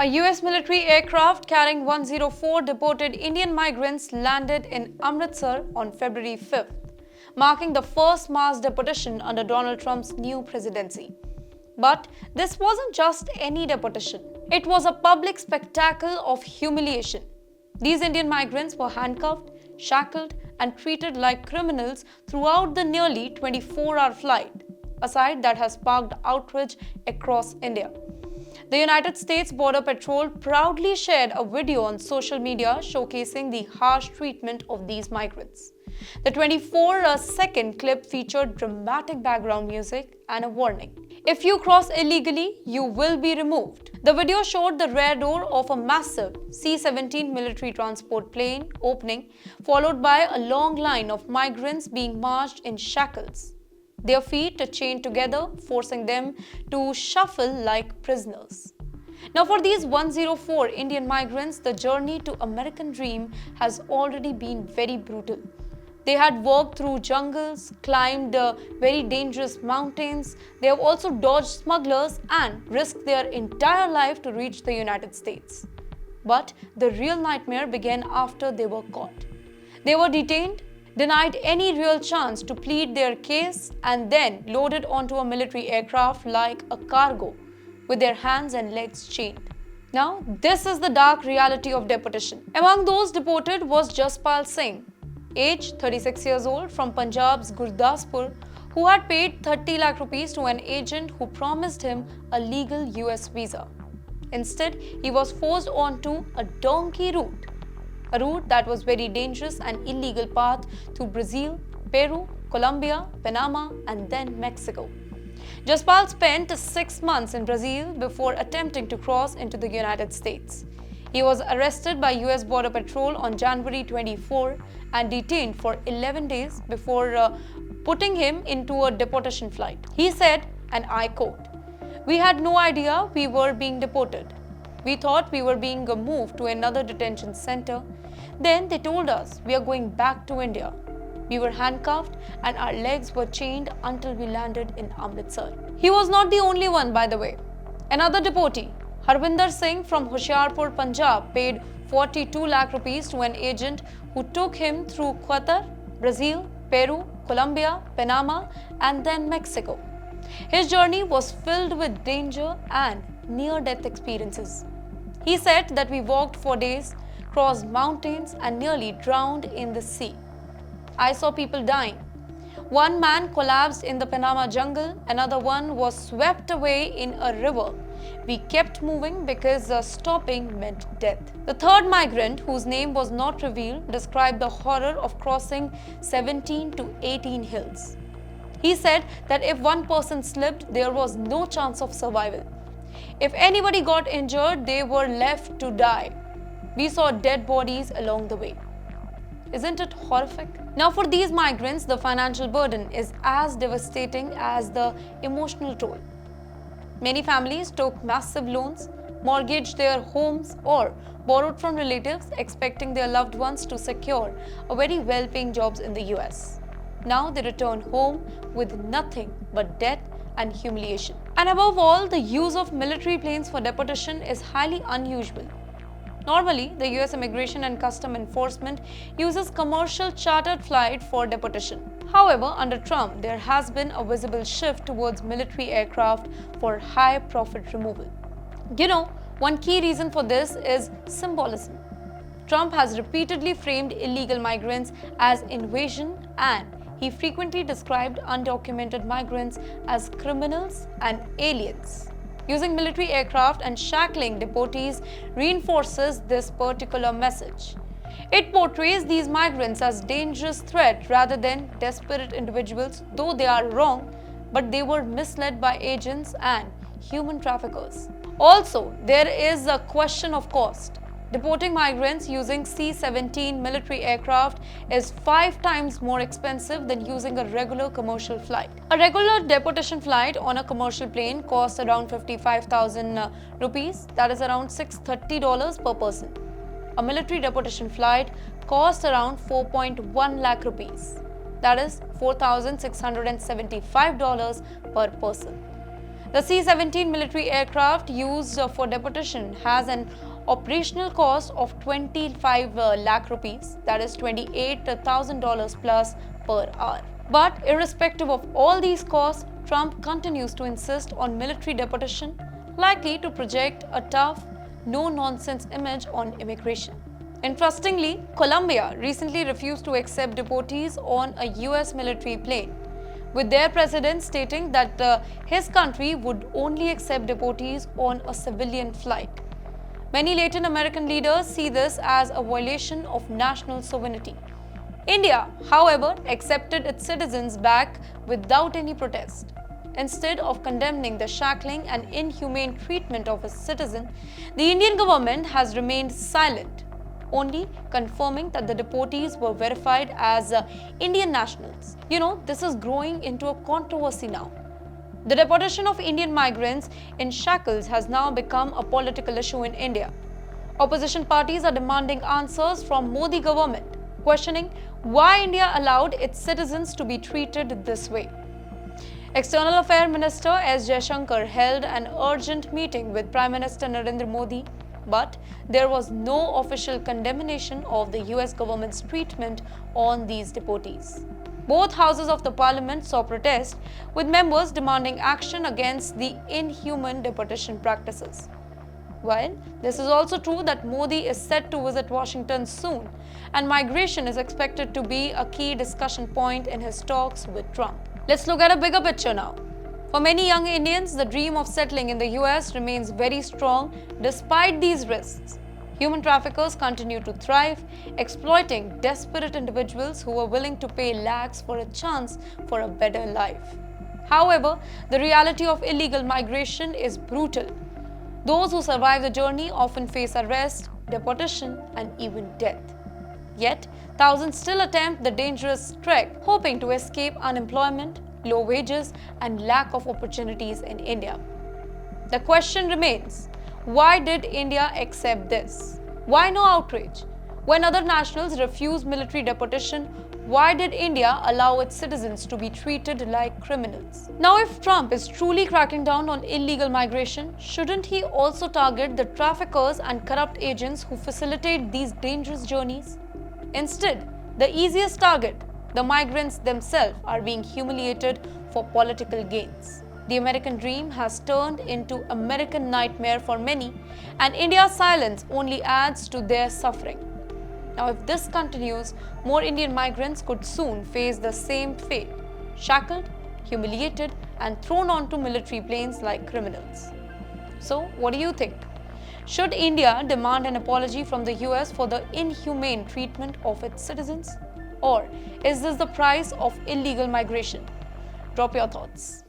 A US military aircraft carrying 104 deported Indian migrants landed in Amritsar on February 5th, marking the first mass deportation under Donald Trump's new presidency. But this wasn't just any deportation. It was a public spectacle of humiliation. These Indian migrants were handcuffed, shackled, and treated like criminals throughout the nearly 24-hour flight, a sight that has sparked outrage across India. The United States Border Patrol proudly shared a video on social media showcasing the harsh treatment of these migrants. The 24-second clip featured dramatic background music and a warning. If you cross illegally, you will be removed. The video showed the rear door of a massive C-17 military transport plane opening, followed by a long line of migrants being marched in shackles, their feet chained together, forcing them to shuffle like prisoners. Now, for these 104 Indian migrants, the journey to American dream has already been very brutal. They had walked through jungles, climbed very dangerous mountains. They have also dodged smugglers and risked their entire life to reach the United States. But the real nightmare began after they were caught. They were detained, denied any real chance to plead their case, and then loaded onto a military aircraft like a cargo, with their hands and legs chained. Now, this is the dark reality of deportation. Among those deported was Jaspal Singh, age 36 years old, from Punjab's Gurdaspur, who had paid 30 lakh rupees to an agent who promised him a legal US visa. Instead, he was forced onto a donkey route, a route that was very dangerous and illegal path through Brazil, Peru, Colombia, Panama, and then Mexico. Jaspal spent 6 months in Brazil before attempting to cross into the United States. He was arrested by US Border Patrol on January 24 and detained for 11 days before putting him into a deportation flight. He said, and I quote, "We had no idea we were being deported. We thought we were being moved to another detention center. Then they told us we are going back to India. We were handcuffed and our legs were chained until we landed in Amritsar." He was not the only one, by the way. Another deportee, Harvinder Singh from Hoshiarpur, Punjab, paid 42 lakh rupees to an agent who took him through Qatar, Brazil, Peru, Colombia, Panama, and then Mexico. His journey was filled with danger and near-death experiences. He said that we walked for days, crossed mountains, and nearly drowned in the sea. I saw people dying. One man collapsed in the Panama jungle, another one was swept away in a river. We kept moving because stopping meant death. The third migrant, whose name was not revealed, described the horror of crossing 17 to 18 hills. He said that if one person slipped, there was no chance of survival. If anybody got injured, they were left to die. We saw dead bodies along the way. Isn't it horrific? Now, for these migrants, the financial burden is as devastating as the emotional toll. Many families took massive loans, mortgaged their homes, or borrowed from relatives, expecting their loved ones to secure a very well-paying jobs in the US. Now they return home with nothing but debt and humiliation. And above all, the use of military planes for deportation is highly unusual. Normally, the US Immigration and Custom Enforcement uses commercial chartered flight for deportation. However, under Trump, there has been a visible shift towards military aircraft for high profit removal. One key reason for this is symbolism. Trump has repeatedly framed illegal migrants as invasion, and he frequently described undocumented migrants as criminals and aliens. Using military aircraft and shackling deportees reinforces this particular message. It portrays these migrants as dangerous threat rather than desperate individuals, though they are wrong, but they were misled by agents and human traffickers. Also, there is a question of cost. Deporting migrants using C-17 military aircraft is 5 times more expensive than using a regular commercial flight. A regular deportation flight on a commercial plane costs around 55,000 rupees, that is around $630 per person. A military deportation flight costs around 4.1 lakh rupees, that is $4,675 per person. The C-17 military aircraft used for deportation has an operational cost of 25 lakh rupees, that is $28,000 plus per hour. But irrespective of all these costs, Trump continues to insist on military deportation, likely to project a tough, no-nonsense image on immigration. Interestingly, Colombia recently refused to accept deportees on a US military plane, with their president stating that his country would only accept deportees on a civilian flight. Many Latin American leaders see this as a violation of national sovereignty. India, however, accepted its citizens back without any protest. Instead of condemning the shackling and inhumane treatment of its citizens, the Indian government has remained silent, only confirming that the deportees were verified as Indian nationals. This is growing into a controversy now. The deportation of Indian migrants in shackles has now become a political issue in India. Opposition parties are demanding answers from Modi government, questioning why India allowed its citizens to be treated this way. External Affairs Minister S. Jaishankar held an urgent meeting with Prime Minister Narendra Modi, but there was no official condemnation of the US government's treatment on these deportees. Both houses of the parliament saw protests, with members demanding action against the inhuman deportation practices. While this is also true that Modi is set to visit Washington soon, and migration is expected to be a key discussion point in his talks with Trump. Let's look at a bigger picture now. For many young Indians, the dream of settling in the US remains very strong despite these risks. Human traffickers continue to thrive, exploiting desperate individuals who are willing to pay lakhs for a chance for a better life. However, the reality of illegal migration is brutal. Those who survive the journey often face arrest, deportation, and even death. Yet, thousands still attempt the dangerous trek, hoping to escape unemployment, low wages, and lack of opportunities in India. The question remains, why did India accept this? Why no outrage? When other nationals refused military deportation, why did India allow its citizens to be treated like criminals? Now, if Trump is truly cracking down on illegal migration, shouldn't he also target the traffickers and corrupt agents who facilitate these dangerous journeys? Instead, the easiest target, the migrants themselves, are being humiliated for political gains. The American dream has turned into American nightmare for many, and India's silence only adds to their suffering. Now, if this continues, more Indian migrants could soon face the same fate, shackled, humiliated, and thrown onto military planes like criminals. So, what do you think? Should India demand an apology from the US for the inhumane treatment of its citizens? Or is this the price of illegal migration? Drop your thoughts.